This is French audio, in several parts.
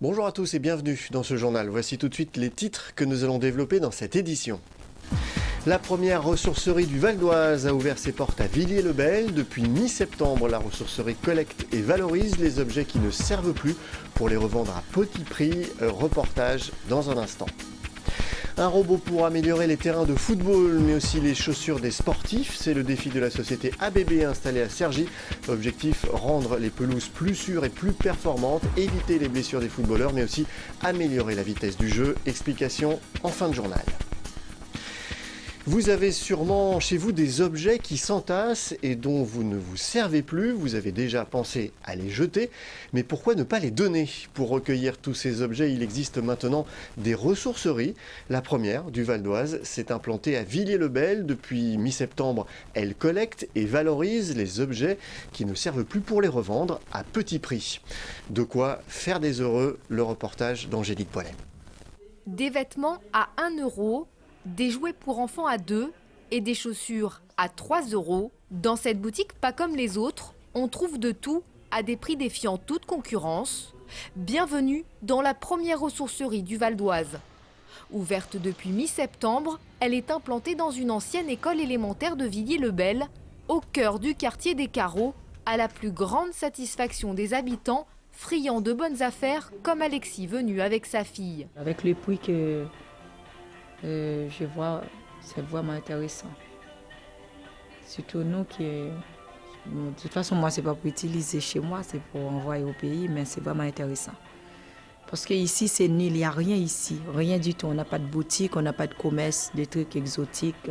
Bonjour à tous et bienvenue dans ce journal. Voici tout de suite les titres que nous allons développer dans cette édition. La première ressourcerie du Val d'Oise a ouvert ses portes à Villiers-le-Bel. Depuis mi-septembre, la ressourcerie collecte et valorise les objets qui ne servent plus pour les revendre à petit prix. Reportage dans un instant. Un robot pour améliorer les terrains de football, mais aussi les chaussures des sportifs. C'est le défi de la société ABB installée à Cergy. Objectif, rendre les pelouses plus sûres et plus performantes, éviter les blessures des footballeurs, mais aussi améliorer la vitesse du jeu. Explication en fin de journal. Vous avez sûrement chez vous des objets qui s'entassent et dont vous ne vous servez plus. Vous avez déjà pensé à les jeter, mais pourquoi ne pas les donner? Pour recueillir tous ces objets, il existe maintenant des ressourceries. La première, du Val d'Oise, s'est implantée à Villiers-le-Bel. Depuis mi-septembre, elle collecte et valorise les objets qui ne servent plus pour les revendre à petit prix. De quoi faire des heureux, le reportage d'Angélique Poilet. Des vêtements à 1 €, des jouets pour enfants à 2 et des chaussures à 3 €. Dans cette boutique, pas comme les autres, on trouve de tout à des prix défiant toute concurrence. Bienvenue dans la première ressourcerie du Val d'Oise. Ouverte depuis mi-septembre, elle est implantée dans une ancienne école élémentaire de Villiers-le-Bel, au cœur du quartier des Carreaux, à la plus grande satisfaction des habitants, friands de bonnes affaires comme Alexis venu avec sa fille. Avec le prix que je vois, c'est vraiment intéressant. Surtout nous qui... Bon, de toute façon, moi, c'est pas pour utiliser chez moi, c'est pour envoyer au pays, mais c'est vraiment intéressant. Parce qu'ici, c'est nul, il n'y a rien ici, rien du tout. On n'a pas de boutique, on n'a pas de commerce, des trucs exotiques.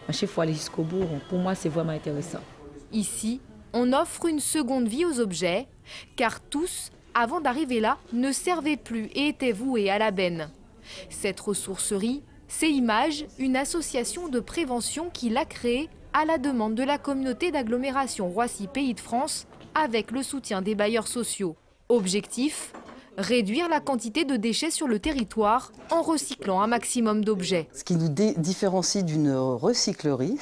Il faut aller jusqu'au bout. Pour moi, c'est vraiment intéressant. Ici, on offre une seconde vie aux objets, car tous, avant d'arriver là, ne servaient plus et étaient voués à la benne. Cette ressourcerie, c'est Image, une association de prévention qui l'a créée à la demande de la communauté d'agglomération Roissy-Pays de France avec le soutien des bailleurs sociaux. Objectif, réduire la quantité de déchets sur le territoire en recyclant un maximum d'objets. Ce qui nous différencie d'une recyclerie,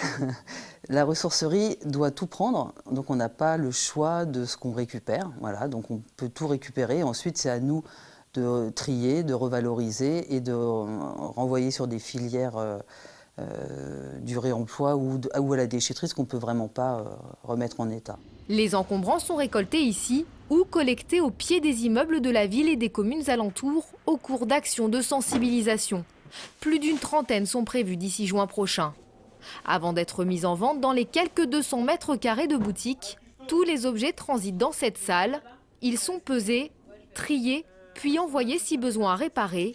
la ressourcerie doit tout prendre, donc on n'a pas le choix de ce qu'on récupère. Voilà, donc on peut tout récupérer. Ensuite, c'est à nous de trier, de revaloriser et de renvoyer sur des filières du réemploi ou à la déchetterie, ce qu'on ne peut vraiment pas remettre en état. Les encombrants sont récoltés ici ou collectés au pied des immeubles de la ville et des communes alentours au cours d'actions de sensibilisation. Plus d'une trentaine sont prévues d'ici juin prochain. Avant d'être mis en vente dans les quelques 200 mètres carrés de boutique, tous les objets transitent dans cette salle. Ils sont pesés, triés, puis envoyés si besoin à réparer.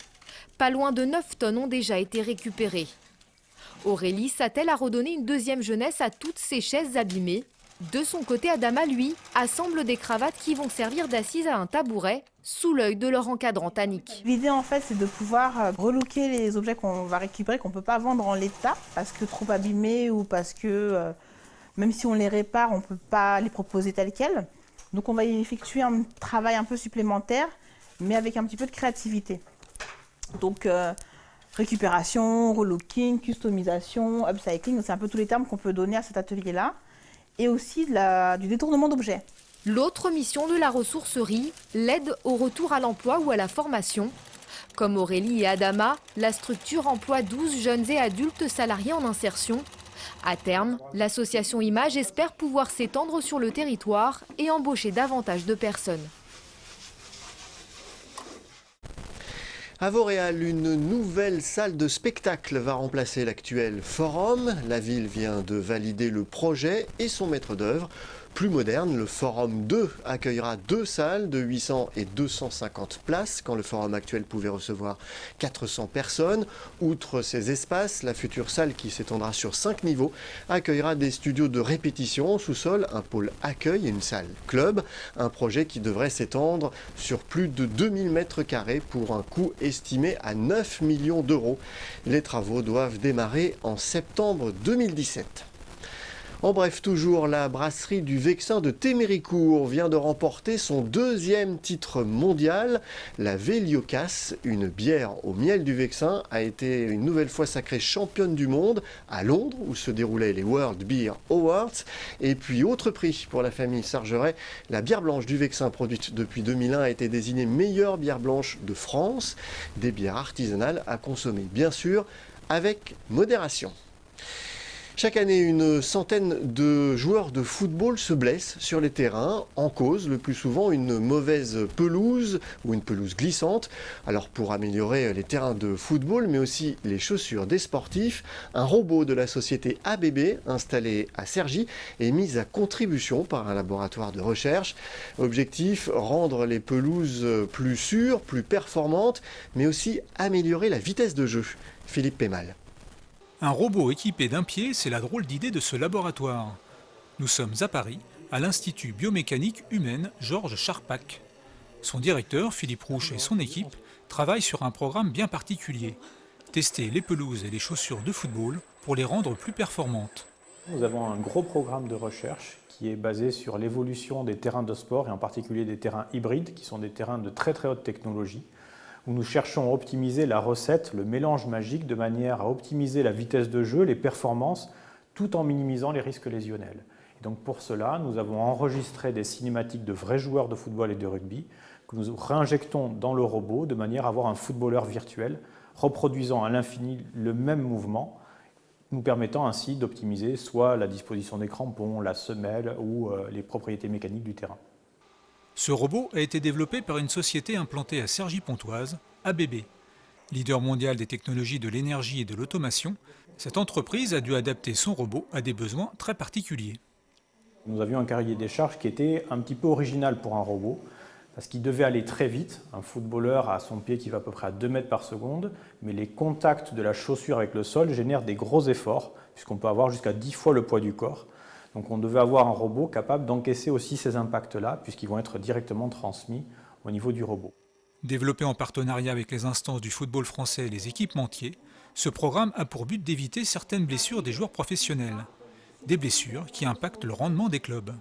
Pas loin de 9 tonnes ont déjà été récupérées. Aurélie s'attelle à redonner une deuxième jeunesse à toutes ces chaises abîmées. De son côté, Adama, lui, assemble des cravates qui vont servir d'assises à un tabouret sous l'œil de leur encadrant Annick. L'idée, en fait, c'est de pouvoir relooker les objets qu'on va récupérer, qu'on ne peut pas vendre en l'état, parce que trop abîmés ou parce que, même si on les répare, on ne peut pas les proposer tels quels. Donc on va y effectuer un travail un peu supplémentaire, mais avec un petit peu de créativité. Donc récupération, relooking, customisation, upcycling, c'est un peu tous les termes qu'on peut donner à cet atelier-là. Et aussi du détournement d'objets. L'autre mission de la ressourcerie, l'aide au retour à l'emploi ou à la formation. Comme Aurélie et Adama, la structure emploie 12 jeunes et adultes salariés en insertion. À terme, l'association Image espère pouvoir s'étendre sur le territoire et embaucher davantage de personnes. À Vauréal, une nouvelle salle de spectacle va remplacer l'actuel Forum. La ville vient de valider le projet et son maître d'œuvre. Plus moderne, le Forum 2 accueillera 2 salles de 800 et 250 places, quand le Forum actuel pouvait recevoir 400 personnes. Outre ces espaces, la future salle, qui s'étendra sur 5 niveaux, accueillera des studios de répétition au sous-sol, un pôle accueil et une salle club. Un projet qui devrait s'étendre sur plus de 2000 mètres carrés pour un coût estimé à 9 millions d'euros. Les travaux doivent démarrer en septembre 2017. En bref, toujours, la brasserie du Vexin de Téméricourt vient de remporter son 2e titre mondial. La Véliocas, une bière au miel du Vexin, a été une nouvelle fois sacrée championne du monde à Londres, où se déroulaient les World Beer Awards. Et puis, autre prix pour la famille Sargeret, la bière blanche du Vexin, produite depuis 2001, a été désignée meilleure bière blanche de France. Des bières artisanales à consommer, bien sûr, avec modération. Chaque année, une centaine de joueurs de football se blessent sur les terrains, en cause le plus souvent une mauvaise pelouse ou une pelouse glissante. Alors pour améliorer les terrains de football, mais aussi les chaussures des sportifs, un robot de la société ABB installé à Cergy est mis à contribution par un laboratoire de recherche. Objectif, rendre les pelouses plus sûres, plus performantes, mais aussi améliorer la vitesse de jeu. Philippe Pémal. Un robot équipé d'un pied, c'est la drôle d'idée de ce laboratoire. Nous sommes à Paris, à l'Institut biomécanique humaine Georges Charpak. Son directeur, Philippe Rouche, et son équipe travaillent sur un programme bien particulier. Tester les pelouses et les chaussures de football pour les rendre plus performantes. Nous avons un gros programme de recherche qui est basé sur l'évolution des terrains de sport et en particulier des terrains hybrides qui sont des terrains de très très haute technologie, où nous cherchons à optimiser la recette, le mélange magique, de manière à optimiser la vitesse de jeu, les performances, tout en minimisant les risques lésionnels. Et donc pour cela, nous avons enregistré des cinématiques de vrais joueurs de football et de rugby que nous réinjectons dans le robot de manière à avoir un footballeur virtuel reproduisant à l'infini le même mouvement, nous permettant ainsi d'optimiser soit la disposition des crampons, la semelle ou les propriétés mécaniques du terrain. Ce robot a été développé par une société implantée à Cergy-Pontoise, ABB. Leader mondial des technologies de l'énergie et de l'automation, cette entreprise a dû adapter son robot à des besoins très particuliers. Nous avions un cahier des charges qui était un petit peu original pour un robot, parce qu'il devait aller très vite. Un footballeur a son pied qui va à peu près à 2 mètres par seconde, mais les contacts de la chaussure avec le sol génèrent des gros efforts, puisqu'on peut avoir jusqu'à 10 fois le poids du corps. Donc on devait avoir un robot capable d'encaisser aussi ces impacts-là, puisqu'ils vont être directement transmis au niveau du robot. Développé en partenariat avec les instances du football français et les équipementiers, ce programme a pour but d'éviter certaines blessures des joueurs professionnels. Des blessures qui impactent le rendement des clubs.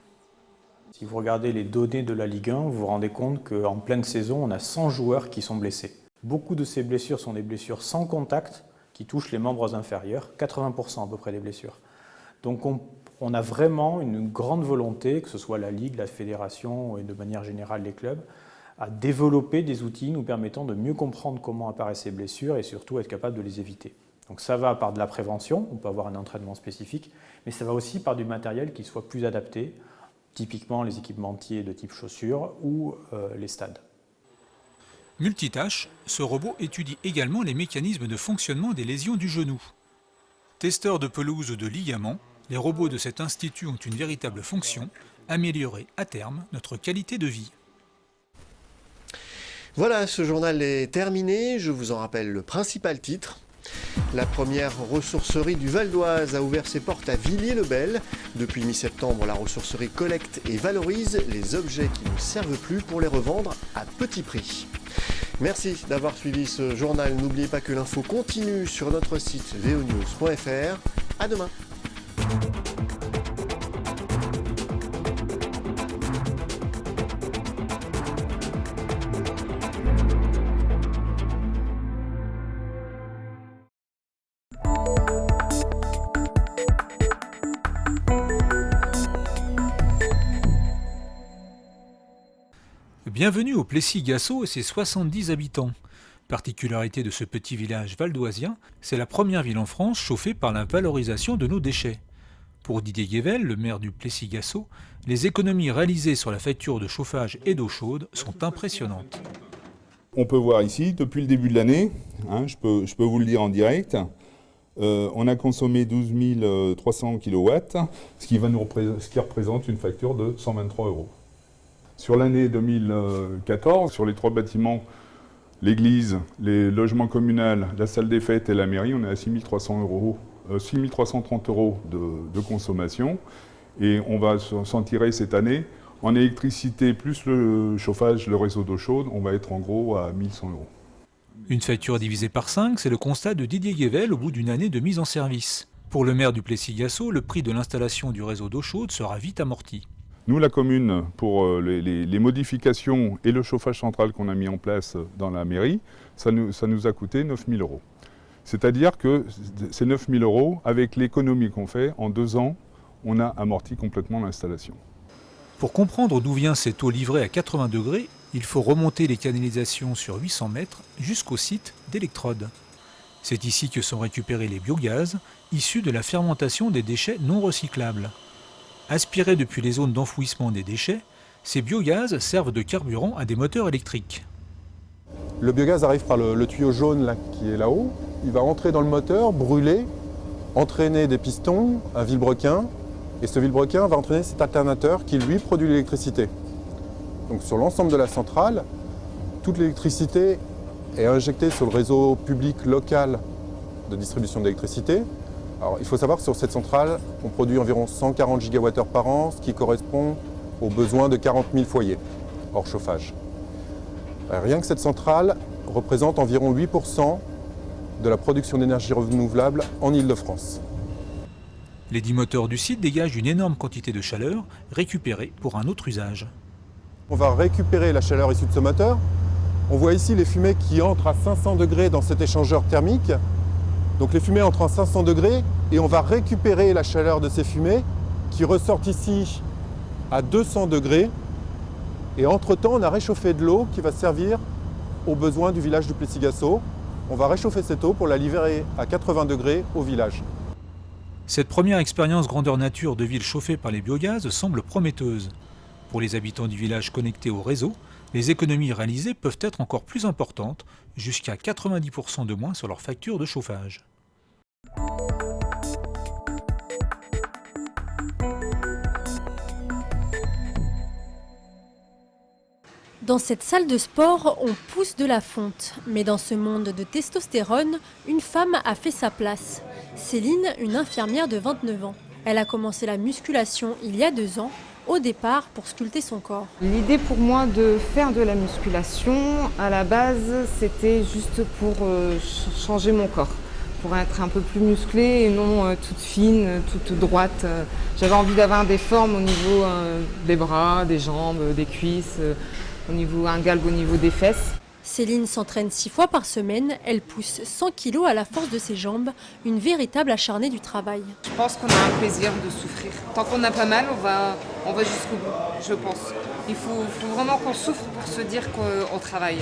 Si vous regardez les données de la Ligue 1, vous vous rendez compte qu'en pleine saison, on a 100 joueurs qui sont blessés. Beaucoup de ces blessures sont des blessures sans contact, qui touchent les membres inférieurs, 80% à peu près des blessures. Donc on a vraiment une grande volonté, que ce soit la Ligue, la Fédération et de manière générale les clubs, à développer des outils nous permettant de mieux comprendre comment apparaissent ces blessures et surtout être capable de les éviter. Donc ça va par de la prévention, on peut avoir un entraînement spécifique, mais ça va aussi par du matériel qui soit plus adapté, typiquement les équipementiers de type chaussures ou les stades. Multitâche, ce robot étudie également les mécanismes de fonctionnement des lésions du genou. Testeurs de pelouse ou de ligaments, les robots de cet institut ont une véritable fonction, améliorer à terme notre qualité de vie. Voilà, ce journal est terminé. Je vous en rappelle le principal titre. La première ressourcerie du Val d'Oise a ouvert ses portes à Villiers-le-Bel. Depuis mi-septembre, la ressourcerie collecte et valorise les objets qui ne servent plus pour les revendre à petit prix. Merci d'avoir suivi ce journal. N'oubliez pas que l'info continue sur notre site vonews.fr. À demain. Bienvenue au Plessis-Gassot et ses 70 habitants. Particularité de ce petit village valdoisien, c'est la première ville en France chauffée par la valorisation de nos déchets. Pour Didier Guével, le maire du Plessis-Gassot, les économies réalisées sur la facture de chauffage et d'eau chaude sont impressionnantes. On peut voir ici, depuis le début de l'année, je peux vous le dire en direct, on a consommé 12 300 kW, ce qui représente une facture de 123 €. Sur l'année 2014, sur les 3 bâtiments, l'église, les logements communaux, la salle des fêtes et la mairie, on est à 6 330 € de consommation. Et on va s'en tirer cette année. En électricité plus le chauffage, le réseau d'eau chaude, on va être en gros à 1 100 €. Une facture divisée par 5, c'est le constat de Didier Guével au bout d'une année de mise en service. Pour le maire du Plessis-Gassot, le prix de l'installation du réseau d'eau chaude sera vite amorti. Nous, la commune, pour les modifications et le chauffage central qu'on a mis en place dans la mairie, ça nous a coûté 9 000 €. C'est-à-dire que ces 9 000 €, avec l'économie qu'on fait, en 2 ans, on a amorti complètement l'installation. Pour comprendre d'où vient cette eau livrée à 80 degrés, il faut remonter les canalisations sur 800 mètres jusqu'au site d'électrode. C'est ici que sont récupérés les biogaz, issus de la fermentation des déchets non recyclables. Aspirés depuis les zones d'enfouissement des déchets, ces biogaz servent de carburant à des moteurs électriques. Le biogaz arrive par le tuyau jaune là, qui est là-haut. Il va entrer dans le moteur, brûler, entraîner des pistons, un vilebrequin. Et ce vilebrequin va entraîner cet alternateur qui, lui, produit l'électricité. Donc sur l'ensemble de la centrale, toute l'électricité est injectée sur le réseau public local de distribution d'électricité. Alors, il faut savoir que sur cette centrale, on produit environ 140 gigawattheures par an, ce qui correspond aux besoins de 40 000 foyers, hors chauffage. Rien que cette centrale représente environ 8% de la production d'énergie renouvelable en Île-de-France. Les 10 moteurs du site dégagent une énorme quantité de chaleur récupérée pour un autre usage. On va récupérer la chaleur issue de ce moteur. On voit ici les fumées qui entrent à 500 degrés dans cet échangeur thermique. Donc les fumées entrent à 500 degrés et on va récupérer la chaleur de ces fumées qui ressortent ici à 200 degrés. Et entre-temps, on a réchauffé de l'eau qui va servir aux besoins du village du Plessis-Gassot. On va réchauffer cette eau pour la livrer à 80 degrés au village. Cette première expérience grandeur nature de ville chauffée par les biogaz semble prometteuse. Pour les habitants du village connectés au réseau, les économies réalisées peuvent être encore plus importantes, jusqu'à 90% de moins sur leur facture de chauffage. Dans cette salle de sport, on pousse de la fonte. Mais dans ce monde de testostérone, une femme a fait sa place. Céline, une infirmière de 29 ans. Elle a commencé la musculation il y a 2 ans, au départ pour sculpter son corps. L'idée pour moi de faire de la musculation, à la base, c'était juste pour changer mon corps, pour être un peu plus musclée et non toute fine, toute droite. J'avais envie d'avoir des formes au niveau des bras, des jambes, des cuisses, un galbe au niveau des fesses. Céline s'entraîne 6 fois par semaine, elle pousse 100 kg à la force de ses jambes, une véritable acharnée du travail. Je pense qu'on a un plaisir de souffrir. Tant qu'on n'a pas mal, on va jusqu'au bout, je pense. Il faut vraiment qu'on souffre pour se dire qu'on travaille.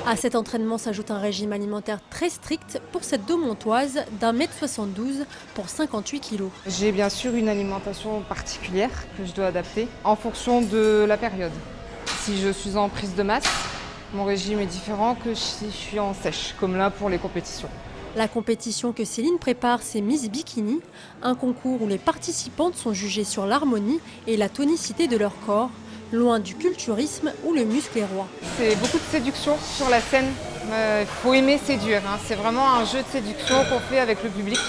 À cet entraînement s'ajoute un régime alimentaire très strict pour cette Daumontoise d'1,72 m pour 58 kg. J'ai bien sûr une alimentation particulière que je dois adapter en fonction de la période. Si je suis en prise de masse, mon régime est différent que si je suis en sèche, comme là pour les compétitions. La compétition que Céline prépare, c'est Miss Bikini, un concours où les participantes sont jugées sur l'harmonie et la tonicité de leur corps, loin du culturisme où le muscle est roi. C'est beaucoup de séduction sur la scène. Il faut aimer séduire, hein. C'est vraiment un jeu de séduction qu'on fait avec le public.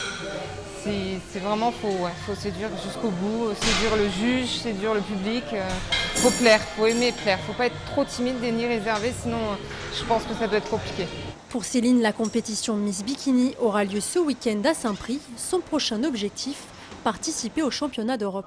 C'est vraiment, faut séduire jusqu'au bout, séduire le juge, séduire le public. Faut plaire, faut aimer plaire, faut pas être trop timide ni réservé, sinon je pense que ça doit être compliqué. Pour Céline, la compétition Miss Bikini aura lieu ce week-end à Saint-Prix. Son prochain objectif, participer au championnat d'Europe.